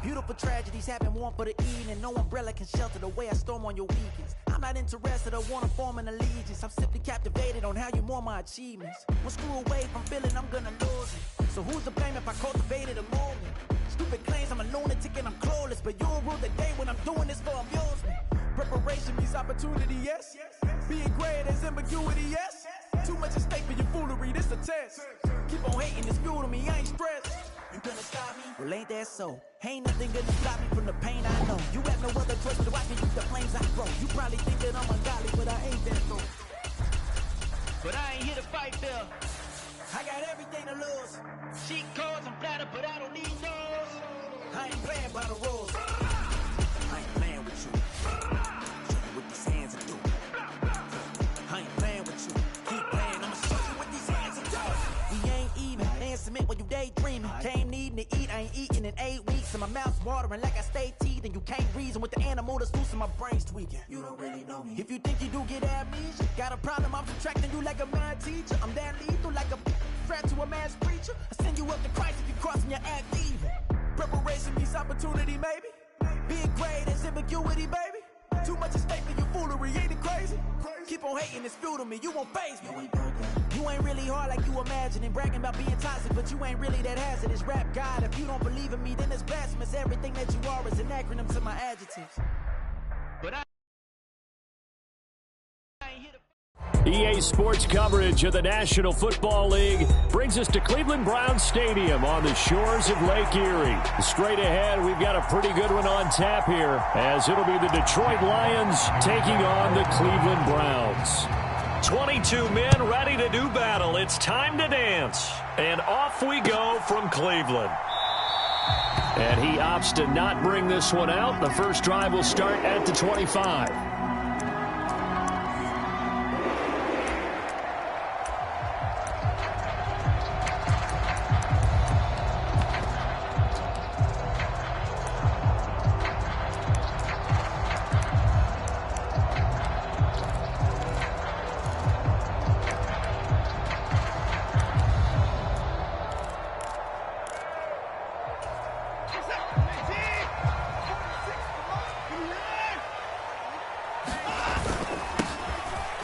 Beautiful tragedies happen, one for the evening. No umbrella can shelter the way I storm on your weekends. I'm not interested or wanna form an allegiance. I'm simply captivated on how you more my achievements. One screw away from feeling I'm gonna lose it. So who's to blame if I cultivated a movement? Stupid claims I'm a lunatic and I'm clueless, but you'll rule the day when I'm doing this for amusement. Preparation means opportunity, yes. Being great is ambiguity, yes. Too much at stake for your foolery, this a test. Keep on hating, it's fuel to me, I ain't stressed. You gonna stop me? Well, ain't that so? Ain't nothing gonna stop me from the pain I know. You have no other choice but to watch me use the flames I grow. You probably think that I'm ungodly, but I ain't that though. But I ain't here to fight Phil. I got everything to lose. Cheat codes, I'm flattered, but I don't need those. I ain't playing by the rules. I ain't playing with you. Show you what these hands are doing. I ain't playing with you. Keep playing, I'ma show you what these hands are doing. We ain't even. They ain't submit when you daydreaming. Came needing to eat, I ain't eating in 8 weeks. And my mouth's watering like I stay teeth. And you can't reason with the animal that's loose and my brain's tweaking. You don't really know me. If you think you do get amnesia, got a problem, I'm subtracting you like a mad teacher. I'm that lethal like a threat to a mass preacher. I send you up to Christ if you crossing your act evil. Preparation means opportunity, maybe. Being great is ambiguity, baby. Too much at stake for your foolery, ain't it crazy? Keep on hating, it's fuel to me, you won't faze me. You ain't really hard like you imagining. Bragging about being toxic, but you ain't really that hazardous. Rap God, if you don't believe in me, then it's blasphemous. Everything that you are is an acronym to my adjectives. But I ain't here to... EA Sports coverage of the National Football League brings us to Cleveland Browns Stadium on the shores of Lake Erie. Straight ahead, we've got a pretty good one on tap here, as it'll be the Detroit Lions taking on the Cleveland Browns. 22 men ready to do battle. It's time to dance. And off we go from Cleveland. And he opts to not bring this one out. The first drive will start at the 25.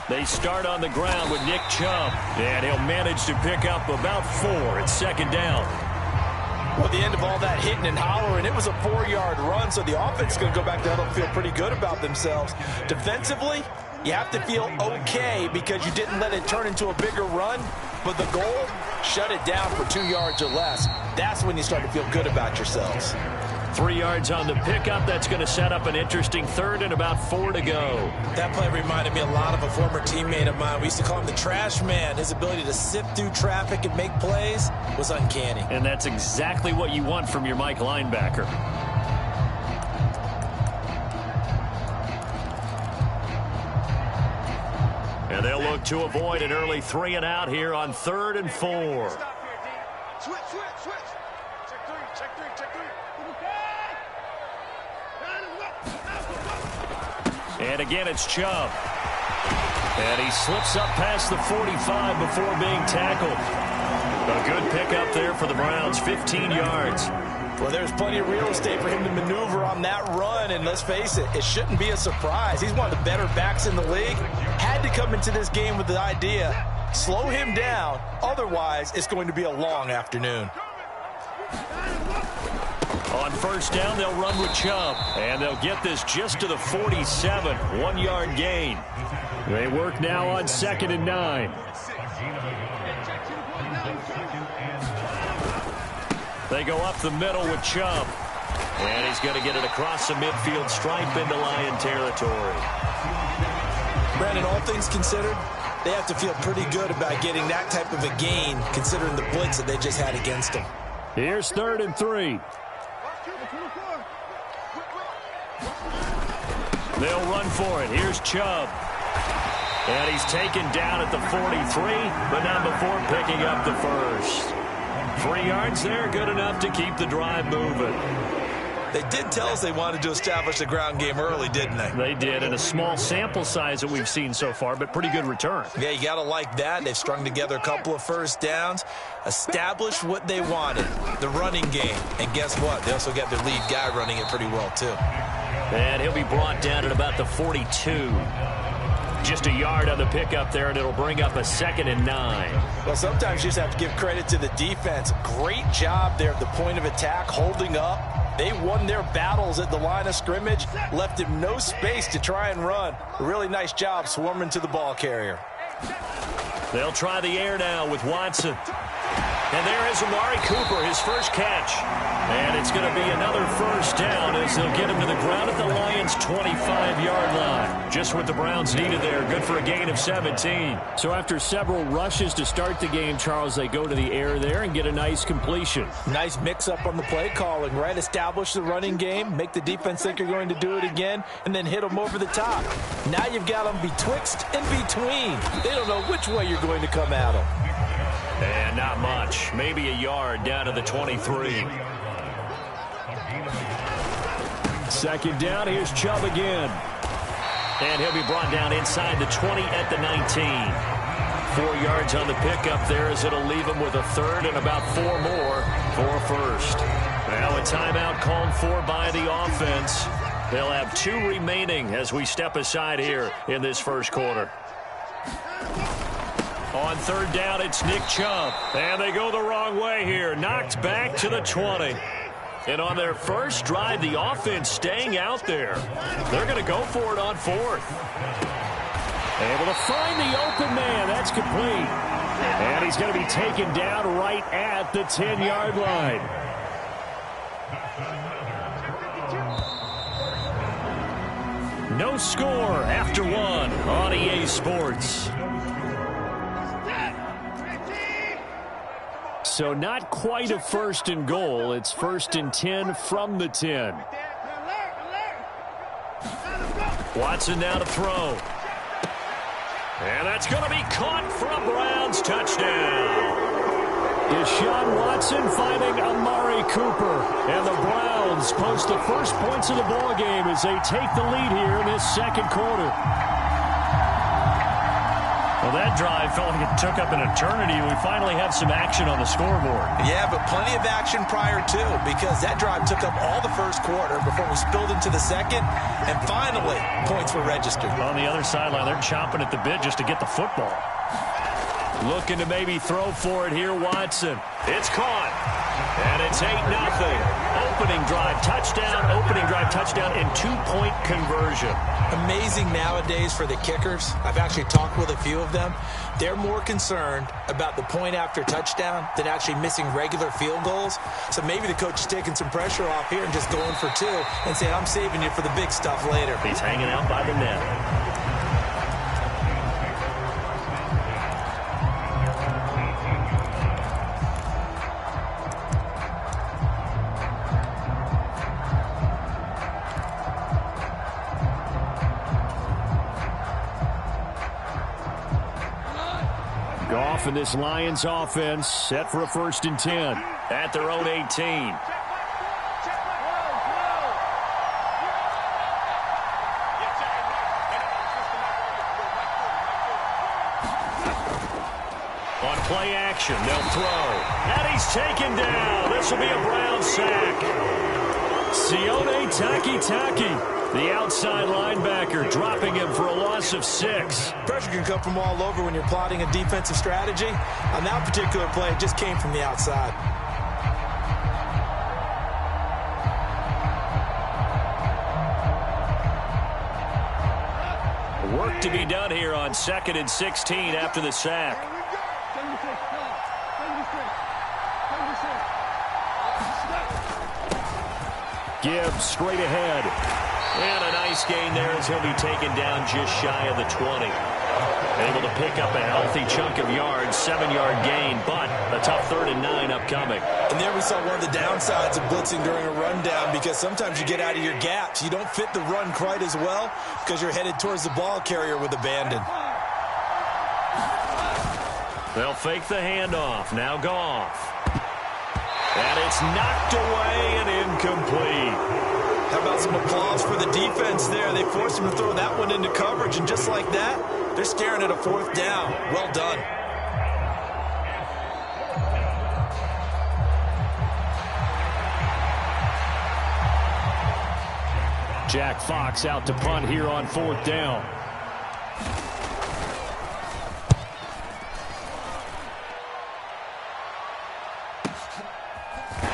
They start on the ground with Nick Chubb, and he'll manage to pick up about 4 at second down. Well, at the end of all that hitting and hollering, it was a 4-yard run, so the offense is going to go back to huddle and feel pretty good about themselves. Defensively, you have to feel okay because you didn't let it turn into a bigger run, but the goal, shut it down for 2 yards or less. That's when you start to feel good about yourselves. 3 yards on the pickup. That's going to set up an interesting third and about 4 to go. That play reminded me a lot of a former teammate of mine. We used to call him the trash man. His ability to sift through traffic and make plays was uncanny. And that's exactly what you want from your Mike linebacker. And they'll look to avoid an early 3 and out here on 3rd and 4. Switch. Check three. And again, it's Chubb. And he slips up past the 45 before being tackled. A good pickup there for the Browns, 15 yards. Well, there's plenty of real estate for him to maneuver on that run, and let's face it, it shouldn't be a surprise. He's one of the better backs in the league. Had to come into this game with the idea, slow him down, otherwise it's going to be a long afternoon. On first down, they'll run with Chubb, and they'll get this just to the 47, 1-yard gain. They work now on 2nd and 9. They go up the middle with Chubb, and he's going to get it across the midfield stripe into Lion territory. Brandon, all things considered, they have to feel pretty good about getting that type of a gain, considering the blitz that they just had against them. Here's 3rd and 3. They'll run for it. Here's Chubb. And he's taken down at the 43, but not before picking up the first. 3 yards there, good enough to keep the drive moving. They did tell us they wanted to establish the ground game early, didn't they? They did, and a small sample size that we've seen so far, but pretty good return. Yeah, you got to like that. They've strung together a couple of first downs, established what they wanted, the running game. And guess what? They also got their lead guy running it pretty well, too. And he'll be brought down at about the 42. Just a yard on the pickup there, and it'll bring up a 2nd and 9. Well, sometimes you just have to give credit to the defense. Great job there at the point of attack, holding up. They won their battles at the line of scrimmage, left him no space to try and run. A really nice job swarming to the ball carrier. They'll try the air now with Watson. And there is Amari Cooper, his first catch. And it's going to be another first down as they'll get him to the ground at the Lions' 25-yard line. Just what the Browns needed there. Good for a gain of 17. So after several rushes to start the game, Charles, they go to the air there and get a nice completion. Nice mix-up on the play calling, right? Establish the running game, make the defense think you're going to do it again, and then hit them over the top. Now you've got them betwixt and between. They don't know which way you're going to come at them. And not much. Maybe a yard down to the 23. Second down. Here's Chubb again. And he'll be brought down inside the 20 at the 19. 4 yards on the pickup there as it'll leave him with a third and about 4 more for a first. Now a timeout called for by the offense. They'll have 2 remaining as we step aside here in this first quarter. On third down, it's Nick Chubb. And they go the wrong way here. Knocked back to the 20. And on their first drive, the offense staying out there. They're going to go for it on 4th. Able to find the open man. That's complete. And he's going to be taken down right at the 10-yard line. No score after 1 on EA Sports. So not quite a 1st and goal. It's 1st and 10 from the 10. Watson now to throw. And that's going to be caught for a Browns touchdown. Deshaun Watson finding Amari Cooper. And the Browns post the first points of the ball game as they take the lead here in this second quarter. Well, that drive felt like it took up an eternity. We finally have some action on the scoreboard. Yeah, but plenty of action prior to, because that drive took up all the first quarter before we spilled into the second, and finally, points were registered. On the other sideline, they're chomping at the bit just to get the football. Looking to maybe throw for it here, Watson. It's caught, and it's 8-0. Opening drive touchdown, and 2-point conversion. Amazing nowadays for the kickers. I've actually talked with a few of them. They're more concerned about the point after touchdown than actually missing regular field goals. So maybe the coach is taking some pressure off here and just going for 2 and saying, I'm saving you for the big stuff later. He's hanging out by the net. Goff and this Lions offense set for a 1st and 10 at their own 18. On play action, they'll throw. And he's taken down. This will be a Brown sack. Sione Takitaki. The outside linebacker dropping him for a loss of 6. Pressure can come from all over when you're plotting a defensive strategy. On that particular play, it just came from the outside. Work to be done here on 2nd and 16 after the sack. Gibbs straight ahead. And a nice gain there as he'll be taken down just shy of the 20. Able to pick up a healthy chunk of yards, 7-yard gain, but a tough 3rd and 9 upcoming. And there we saw one of the downsides of blitzing during a rundown, because sometimes you get out of your gaps. You don't fit the run quite as well because you're headed towards the ball carrier with abandon. They'll fake the handoff. Now Goff. And it's knocked away and incomplete. Some applause for the defense there. They forced him to throw that one into coverage, and just like that, they're staring at a 4th down. Well done. Jack Fox out to punt here on 4th down.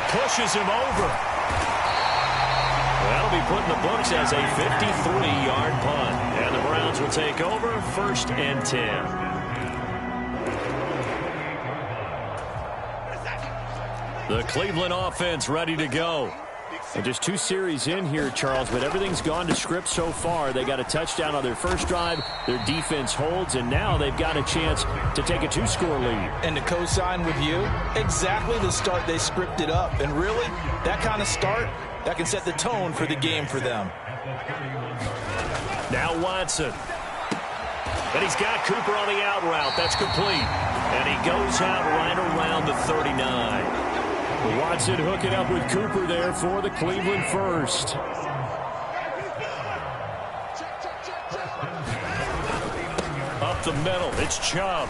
Pushes him over. That'll be put in the books as a 53-yard punt. And the Browns will take over 1st and 10. The Cleveland offense ready to go. And just 2 series in here, Charles, but everything's gone to script so far. They got a touchdown on their first drive. Their defense holds, and now they've got a chance to take a 2-score lead. And to co-sign with you, exactly the start they scripted up. And really, that kind of start, that can set the tone for the game for them. Now Watson. And he's got Cooper on the out route. That's complete. And he goes out right around the 39. Watson hooking up with Cooper there for the Cleveland first. Up the middle, it's Chubb.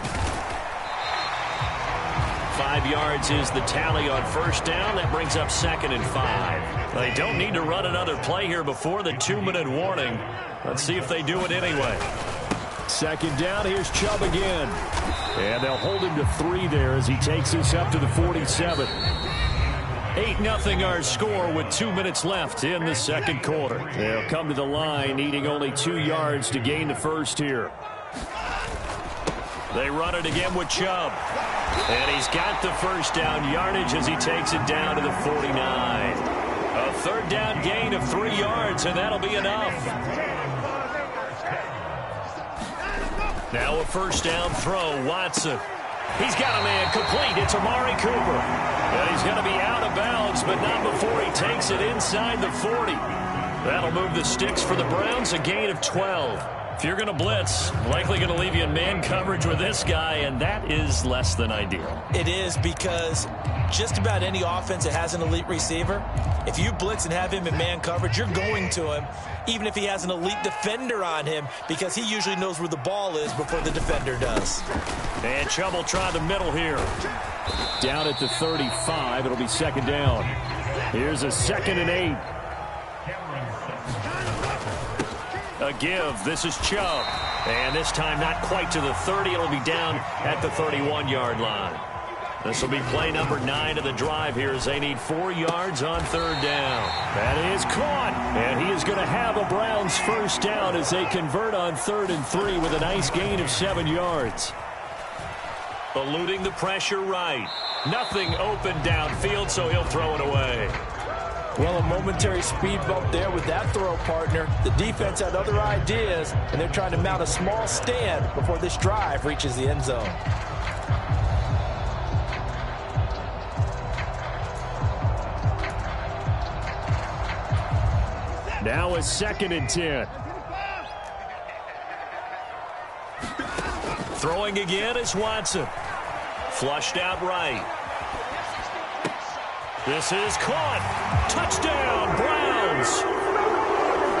5 yards is the tally on first down. That brings up 2nd and 5. They don't need to run another play here before the 2-minute warning. Let's see if they do it anyway. 2nd down, here's Chubb again. And they'll hold him to 3 there as he takes us up to the 47. 8-0 our score with 2 minutes left in the second quarter. They'll come to the line needing only 2 yards to gain the first here. They run it again with Chubb. And he's got the first down yardage as he takes it down to the 49. A 3rd down gain of 3 yards, and that'll be enough. Now a first down throw, Watson. He's got a man complete. It's Amari Cooper. And he's going to be out of bounds, but not before he takes it inside the 40. That'll move the sticks for the Browns, a gain of 12. If you're going to blitz, likely going to leave you in man coverage with this guy, and that is less than ideal. It is, because just about any offense that has an elite receiver, if you blitz and have him in man coverage, you're going to him, even if he has an elite defender on him, because he usually knows where the ball is before the defender does. And Chubb will try the middle here. Down at the 35, it'll be 2nd down. Here's a 2nd and 8. A give. This is Chubb. And this time not quite to the 30. It'll be down at the 31-yard line. This will be play number 9 of the drive here as they need 4 yards on 3rd down. That is caught. And he is going to have a Browns first down as they convert on 3rd and 3 with a nice gain of 7 yards. Eluding the pressure right. Nothing open downfield, so he'll throw it away. Well, a momentary speed bump there with that throw, partner. The defense had other ideas, and they're trying to mount a small stand before this drive reaches the end zone. Now a 2nd and 10. Throwing again is Watson. Flushed out right. This is caught. Touchdown, Browns.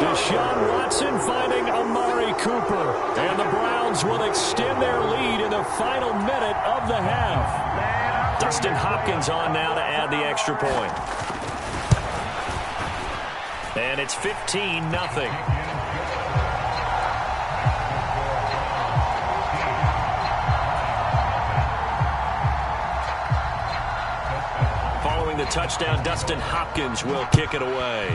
Deshaun Watson finding Amari Cooper. And the Browns will extend their lead in the final minute of the half. Dustin Hopkins on now to add the extra point. And it's 15-0. Following the touchdown, Dustin Hopkins will kick it away.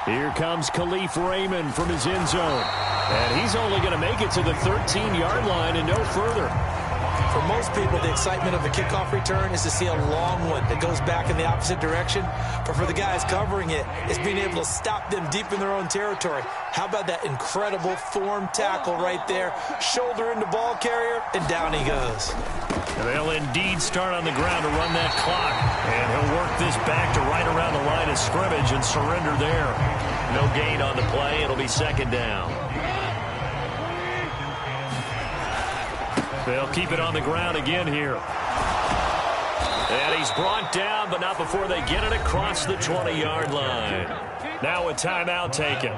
Here comes Khalif Raymond from his end zone. And he's only going to make it to the 13-yard line and no further. For most people, the excitement of the kickoff return is to see a long one that goes back in the opposite direction. But for the guys covering it, it's being able to stop them deep in their own territory. How about that incredible form tackle right there? Shoulder into ball carrier, and down he goes. They'll indeed start on the ground to run that clock. And he'll work this back to right around the line of scrimmage and surrender there. No gain on the play. It'll be 2nd down. They'll keep it on the ground again here. And he's brought down, but not before they get it across the 20-yard line. Now a timeout taken.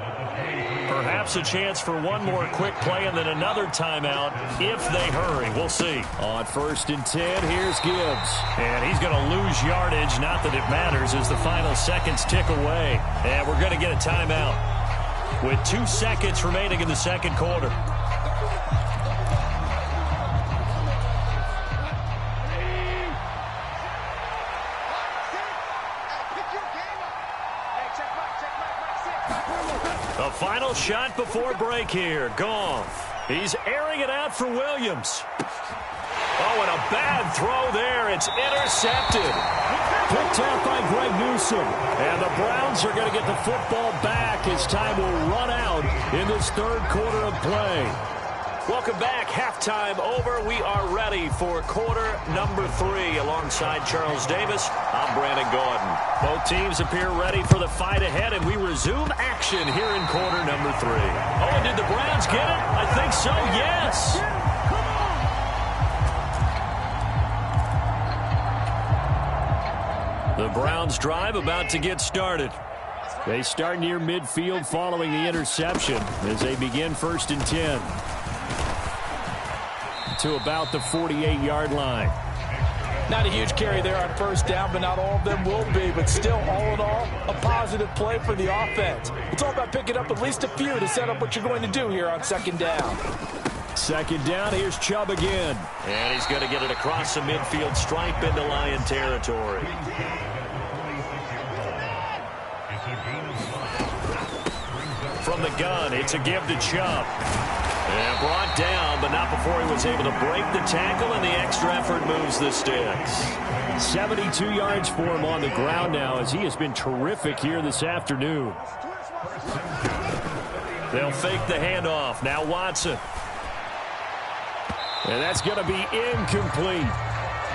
Perhaps a chance for one more quick play and then another timeout if they hurry. We'll see. On 1st and 10, here's Gibbs. And he's going to lose yardage. Not that it matters as the final seconds tick away. And we're going to get a timeout with 2 seconds remaining in the second quarter. The final shot before break here. Goff. He's airing it out for Williams. Oh, and a bad throw there. It's intercepted. Picked out by Greg Newsome. And the Browns are going to get the football back as time will run out in this third quarter of play. Welcome back. Halftime over. We are ready for quarter number 3. Alongside Charles Davis, I'm Brandon Gordon. Both teams appear ready for the fight ahead, and we resume action here in quarter number 3. Oh, and did the Browns get it? I think so, yes. The Browns drive about to get started. They start near midfield following the interception as they begin 1st and 10. To about the 48-yard line. Not a huge carry there on 1st down, but not all of them will be. But still, all in all, a positive play for the offense. It's all about picking up at least a few to set up what you're going to do here on 2nd down. 2nd down, here's Chubb again. And he's going to get it across the midfield stripe into Lion territory. From the gun, it's a give to Chubb. And brought down, but not before he was able to break the tackle, and the extra effort moves the sticks. 72 yards for him on the ground now as he has been terrific here this afternoon. They'll fake the handoff. Now Watson. And that's going to be incomplete.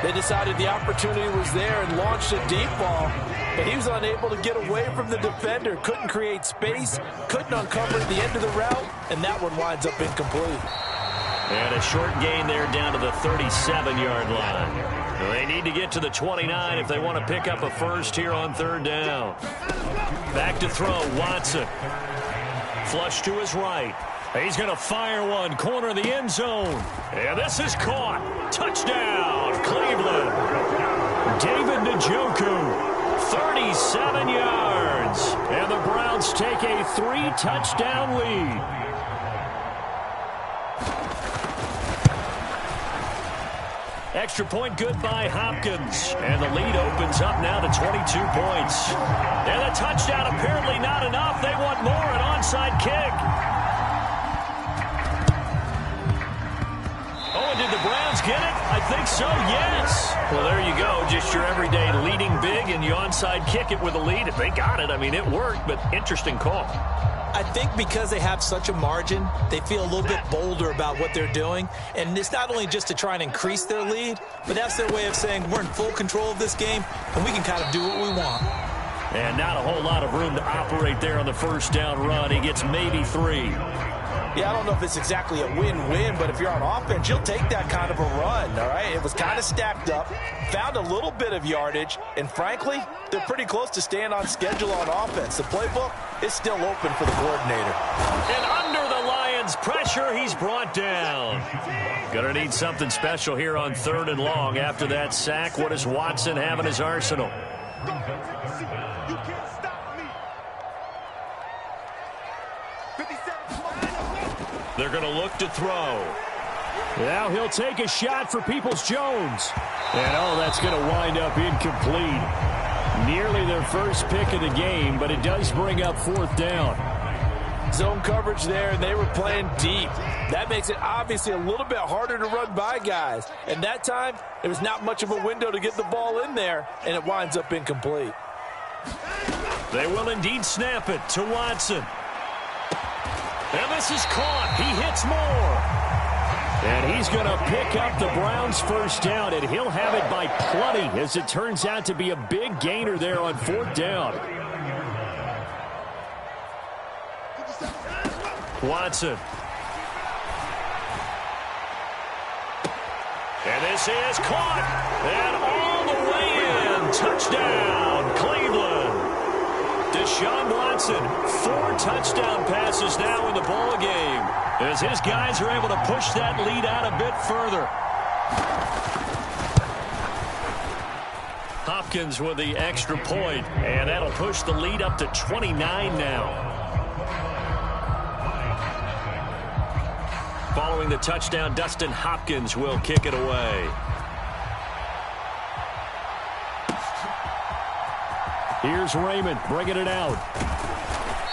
They decided the opportunity was there and launched a deep ball, but he was unable to get away from the defender. Couldn't create space, couldn't uncover the end of the route, and that one winds up incomplete. And a short gain there down to the 37-yard line. They need to get to the 29 if they want to pick up a first here on 3rd down. Back to throw, Watson. Flush to his right. He's going to fire one, corner of the end zone. And this is caught. Touchdown, Cleveland. David Njoku, 37 yards. And the Browns take a 3-touchdown lead. Extra point good by Hopkins. And the lead opens up now to 22 points. And the touchdown apparently not enough. They want more, an onside kick. Did the Browns get it? I think so, yes. Well, there you go. Just your everyday leading big, and you onside kick it with a lead. If they got it, I mean, it worked, but interesting call. I think because they have such a margin, they feel a little bit bolder about what they're doing. And it's not only just to try and increase their lead, but that's their way of saying we're in full control of this game, and we can kind of do what we want. And not a whole lot of room to operate there on the 1st down run. He gets maybe 3. Yeah, I don't know if it's exactly a win-win, but if you're on offense, you'll take that kind of a run, all right? It was kind of stacked up, found a little bit of yardage, and frankly, they're pretty close to staying on schedule on offense. The playbook is still open for the coordinator. And under the Lions' pressure, he's brought down. Gonna need something special here on 3rd and long after that sack. What does Watson have in his arsenal? They're going to look to throw. Now he'll take a shot for Peoples-Jones. And, oh, that's going to wind up incomplete. Nearly their first pick of the game, but it does bring up 4th down. Zone coverage there, and they were playing deep. That makes it obviously a little bit harder to run by guys. And that time, there was not much of a window to get the ball in there, and it winds up incomplete. They will indeed snap it to Watson. And this is caught. He hits more. And he's going to pick up the Browns' 1st down, and he'll have it by plenty as it turns out to be a big gainer there on 4th down. Watson. And this is caught. And all the way Watson, 4 touchdown passes now in the ball game, as his guys are able to push that lead out a bit further. Hopkins with the extra point, and that'll push the lead up to 29 now. Following the touchdown, Dustin Hopkins will kick it away. Here's Raymond bringing it out.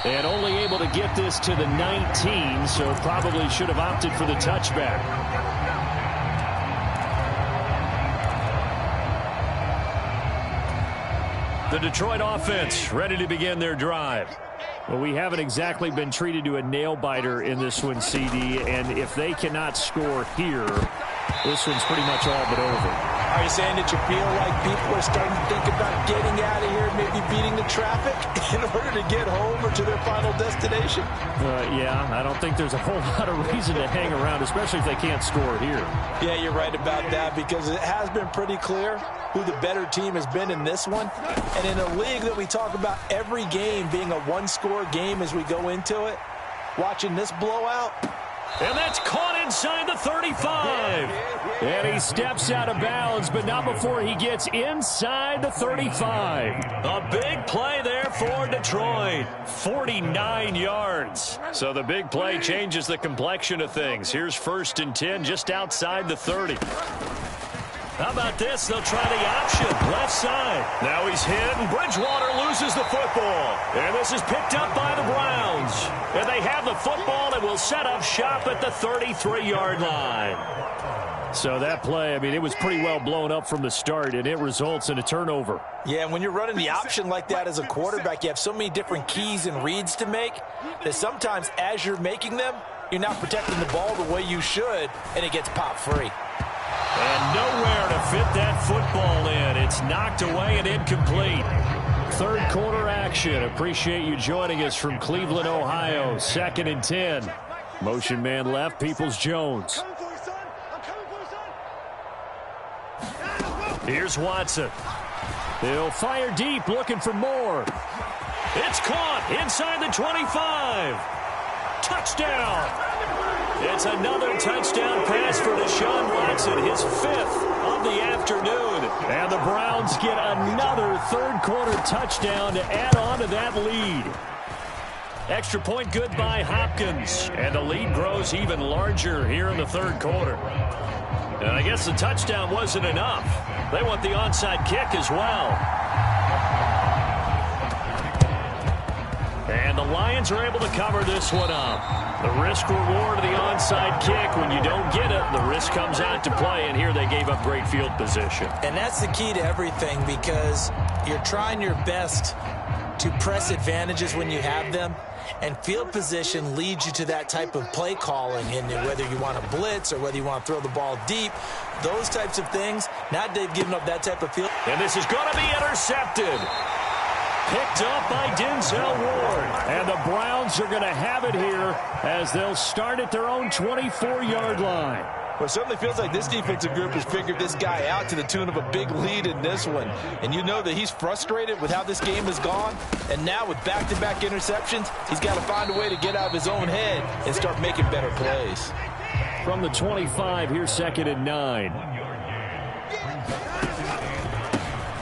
And only able to get this to the 19, so probably should have opted for the touchback. The Detroit offense ready to begin their drive. Well, we haven't exactly been treated to a nail-biter in this one, CD, and if they cannot score here, this one's pretty much all but over. Are you saying that you feel like people are starting to think about getting out of here, maybe beating the traffic in order to get home or to their final destination? Yeah, I don't think there's a whole lot of reason to hang around, especially if they can't score here. Yeah, you're right about that, because it has been pretty clear who the better team has been in this one. And in a league that we talk about every game being a one-score game as we go into it, watching this blowout. And that's caught inside the 35. And he steps out of bounds, but not before he gets inside the 35. A big play there for Detroit. 49 yards. So the big play changes the complexion of things. Here's 1st and 10 just outside the 30. How about this? They'll try the option. Left side. Now he's hit, and Bridgewater loses the football. And this is picked up by the Browns. And they have the football and will set up shop at the 33-yard line. So that play, I mean, it was pretty well blown up from the start, and it results in a turnover. Yeah, when you're running the option like that as a quarterback, you have so many different keys and reads to make that sometimes as you're making them, you're not protecting the ball the way you should, and it gets popped free. And nowhere to fit that football in. It's knocked away and incomplete. 3rd quarter action. Appreciate you joining us from Cleveland, Ohio. 2nd and 10. Motion man left, Peoples-Jones. Here's Watson. He'll fire deep, looking for more. It's caught inside the 25. Touchdown. It's another touchdown pass for Deshaun Watson, his 5th of the afternoon. And the Browns get another 3rd quarter touchdown to add on to that lead. Extra point good by Hopkins. And the lead grows even larger here in the 3rd quarter. And I guess the touchdown wasn't enough. They want the onside kick as well. And the Lions are able to cover this one up. The risk-reward of the onside kick, when you don't get it, the risk comes out to play, and here they gave up great field position. And that's the key to everything, because you're trying your best to press advantages when you have them, and field position leads you to that type of play calling, and whether you want to blitz or whether you want to throw the ball deep, those types of things. Now they've given up that type of field. And this is going to be intercepted. Picked up by Denzel Ward. And the Browns are going to have it here as they'll start at their own 24-yard line. Well, it certainly feels like this defensive group has figured this guy out to the tune of a big lead in this one. And you know that he's frustrated with how this game has gone. And now with back-to-back interceptions, he's got to find a way to get out of his own head and start making better plays. From the 25, here's 2nd and 9.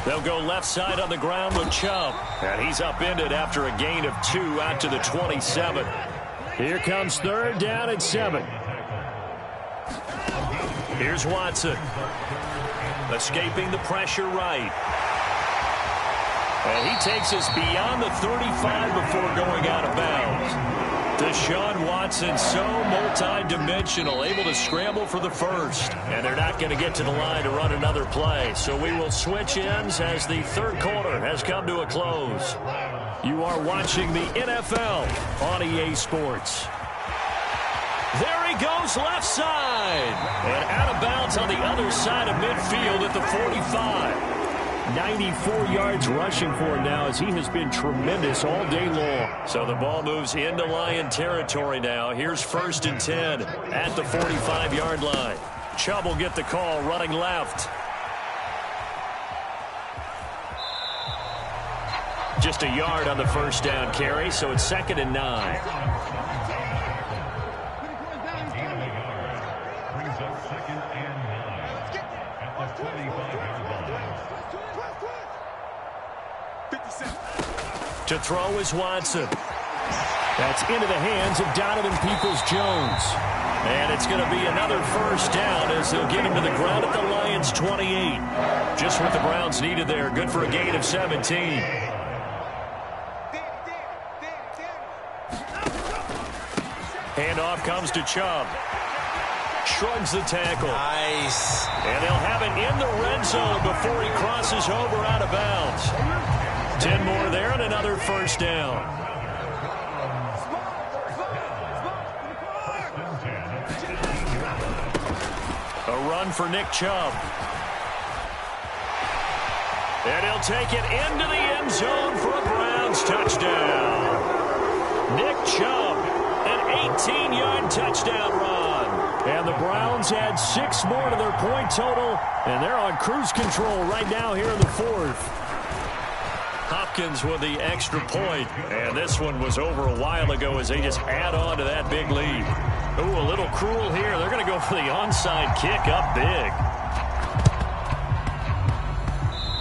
They'll go left side on the ground with Chubb. And he's upended after a gain of 2 out to the 27. Here comes 3rd down and 7. Here's Watson. Escaping the pressure right. And he takes us beyond the 35 before going out of bounds. Deshaun Watson, so multi-dimensional, able to scramble for the first. And they're not going to get to the line to run another play. So we will switch ends as the 3rd quarter has come to a close. You are watching the NFL on EA Sports. There he goes left side. And out of bounds on the other side of midfield at the 45. 94 yards rushing for him now as he has been tremendous all day long. So the ball moves into Lion territory now. Here's 1st and 10 at the 45-yard line. Chubb will get the call running left. Just a yard on the first down carry, so it's 2nd and 9. To throw is Watson. That's into the hands of Donovan Peoples-Jones. And it's going to be another first down as they'll get him to the ground at the Lions' 28. Just what the Browns needed there. Good for a gain of 17. Handoff comes to Chubb. Shrugs the tackle. Nice. And they'll have it in the red zone before he crosses over out of bounds. 10 more there and another first down. A run for Nick Chubb. And he'll take it into the end zone for a Browns touchdown. Nick Chubb, an 18-yard touchdown run. And the Browns add 6 more to their point total, and they're on cruise control right now here in the 4th. Hopkins with the extra point, and this one was over a while ago as they just add on to that big lead. Ooh, a little cruel here. They're going to go for the onside kick up big.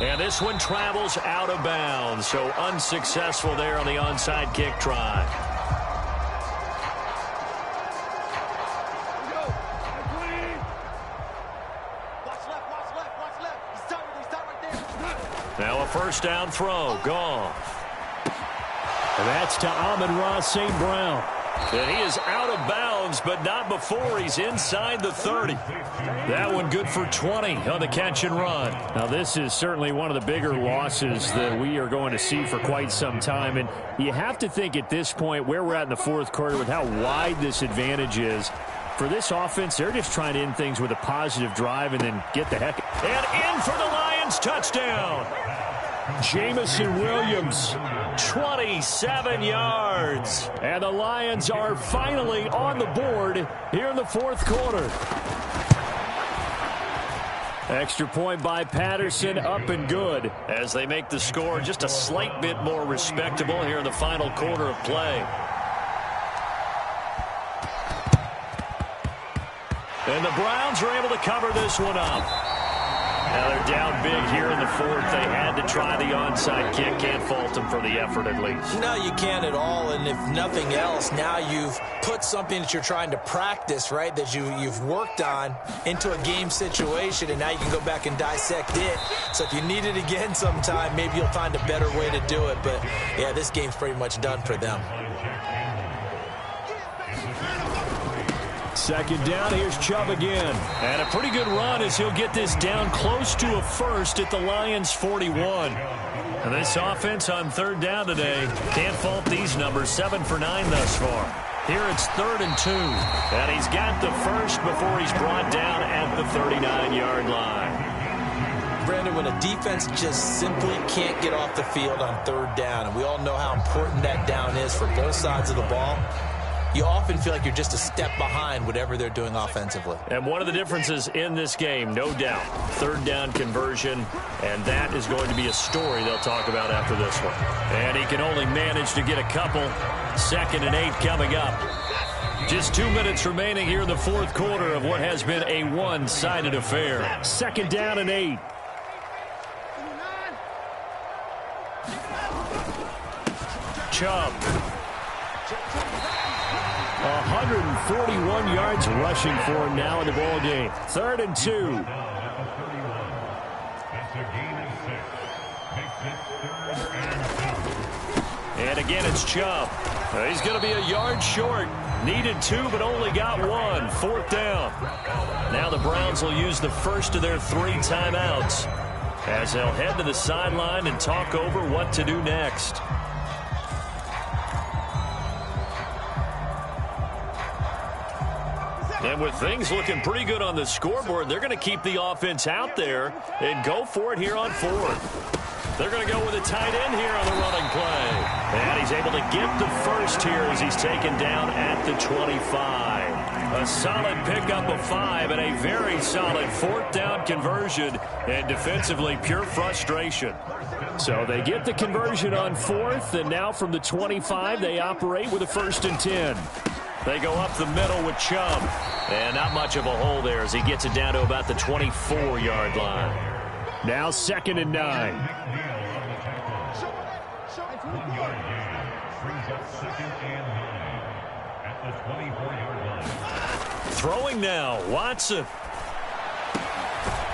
And this one travels out of bounds, so unsuccessful there on the onside kick try. Now a first down throw. Goff. And that's to Amon-Ra St. Brown. And he is out of bounds, but not before he's inside the 30. That one good for 20 on the catch and run. Now this is certainly one of the bigger losses that we are going to see for quite some time. And you have to think at this point where we're at in the 4th quarter with how wide this advantage is. For this offense, they're just trying to end things with a positive drive and then get the heck. And in for the Lions touchdown. Jameson Williams, 27 yards. And the Lions are finally on the board here in the 4th quarter. Extra point by Patterson, up and good as they make the score just a slight bit more respectable here in the final quarter of play. And the Browns are able to cover this one up. Now they're down big here in the 4th. They had to try the onside kick. Can't fault them for the effort at least. No, you can't at all. And if nothing else, now you've put something that you're trying to practice, right, that you've worked on into a game situation, and now you can go back and dissect it. So if you need it again sometime, maybe you'll find a better way to do it. But, yeah, this game's pretty much done for them. 2nd down, here's Chubb again. And a pretty good run as he'll get this down close to a first at the Lions' 41. And this offense on 3rd down today, can't fault these numbers, 7 for 9 thus far. Here it's 3rd and 2. And he's got the first before he's brought down at the 39-yard line. Brandon, when a defense just simply can't get off the field on 3rd down, and we all know how important that down is for both sides of the ball, you often feel like you're just a step behind whatever they're doing offensively. And one of the differences in this game, no doubt, 3rd down conversion, and that is going to be a story they'll talk about after this one. And he can only manage to get a couple. 2nd and 8 coming up. Just 2 minutes remaining here in the 4th quarter of what has been a one-sided affair. 2nd down and 8. Chubb. 141 yards rushing for him now in the ball game. 3rd and 2. And again, it's Chubb. He's going to be a yard short. Needed 2, but only got 1. 4th down. Now the Browns will use the first of their 3 timeouts as they'll head to the sideline and talk over what to do next. And with things looking pretty good on the scoreboard, they're going to keep the offense out there and go for it here on 4th. They're going to go with a tight end here on the running play. And he's able to get the first here as he's taken down at the 25. A solid pickup of 5 and a very solid 4th down conversion, and defensively pure frustration. So they get the conversion on 4th, and now from the 25 they operate with a 1st and 10. They go up the middle with Chubb. And not much of a hole there as he gets it down to about the 24-yard line. Now 2nd and 9. Throwing now, Watson.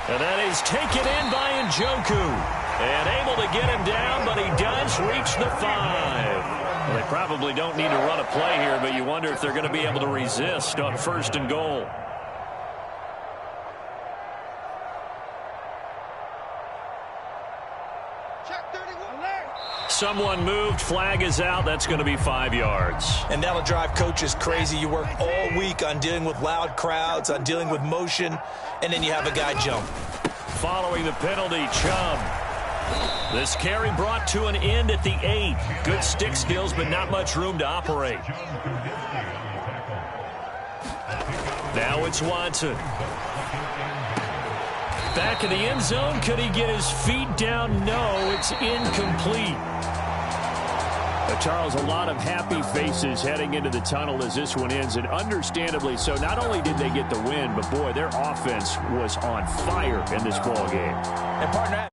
And that is taken in by Njoku. And able to get him down, but he does reach the 5. Well, they probably don't need to run a play here, but you wonder if they're going to be able to resist on 1st and goal. Someone moved. Flag is out. That's going to be 5 yards. And that'll drive coaches crazy. You work all week on dealing with loud crowds, on dealing with motion, and then you have a guy jump. Following the penalty, Chubb. This carry brought to an end at the 8. Good stick skills, but not much room to operate. Now it's Watson. Back in the end zone. Could he get his feet down? No, it's incomplete. Charles, a lot of happy faces heading into the tunnel as this one ends, and understandably so. Not only did they get the win, but boy, their offense was on fire in this ball game. And partner,